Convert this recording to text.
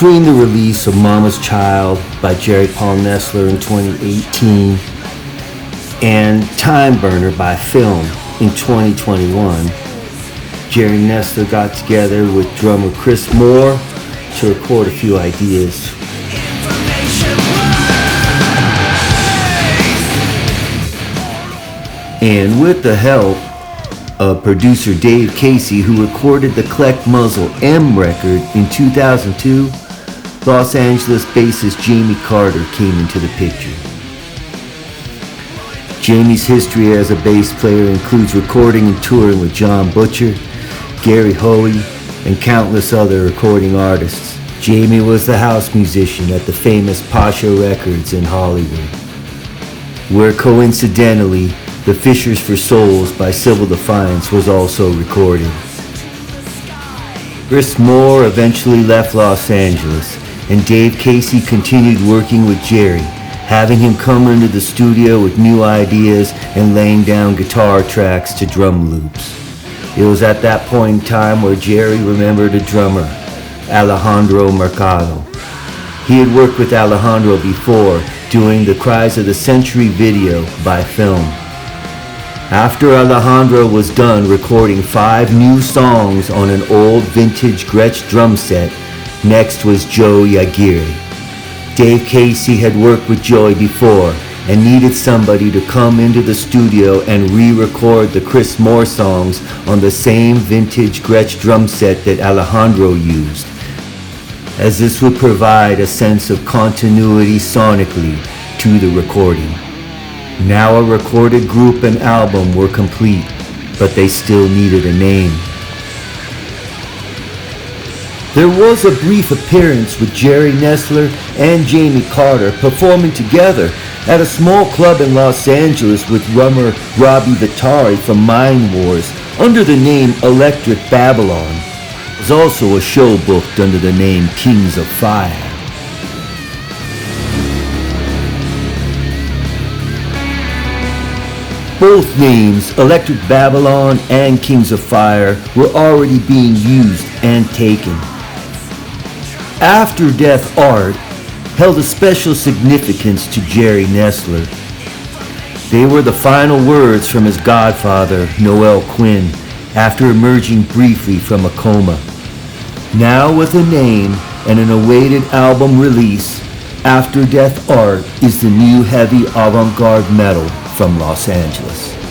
Between the release of Mama's Child by Jerry Paul Nessler in 2018 and Time Burner by Film in 2021, Jerry Nessler got together with drummer Chris Moore to record a few ideas. And with the help of producer Dave Casey, who recorded the Kleck Muzzle M record in 2002, Los Angeles bassist Jamie Carter came into the picture. Jamie's history as a bass player includes recording and touring with John Butcher, Gary Hoey, and countless other recording artists. Jamie was the house musician at the famous Pasha Records in Hollywood, where coincidentally, The Fishers for Souls by Civil Defiance was also recorded. Chris Moore eventually left Los Angeles, and Dave Casey continued working with Jerry, having him come into the studio with new ideas and laying down guitar tracks to drum loops. It was at that point in time where Jerry remembered a drummer, Alejandro Mercado. He had worked with Alejandro before, doing the Cries of the Century video by Film. After Alejandro was done recording 5 new songs on an old vintage Gretsch drum set, next was Joey Aguirre. Dave Casey had worked with Joey before and needed somebody to come into the studio and re-record the Chris Moore songs on the same vintage Gretsch drum set that Alejandro used, as this would provide a sense of continuity sonically to the recording. Now a recorded group and album were complete, but they still needed a name. There was a brief appearance with Jerry Nessler and Jamie Carter performing together at a small club in Los Angeles with drummer Robbie Vitari from Mind Wars under the name Electric Babylon. There was also a show booked under the name Kings of Fire. Both names, Electric Babylon and Kings of Fire, were already being used and taken. After Death Art held a special significance to Jerry Nessler. They were the final words from his godfather, Noel Quinn, after emerging briefly from a coma. Now with a name and an awaited album release, After Death Art is the new heavy avant-garde metal from Los Angeles.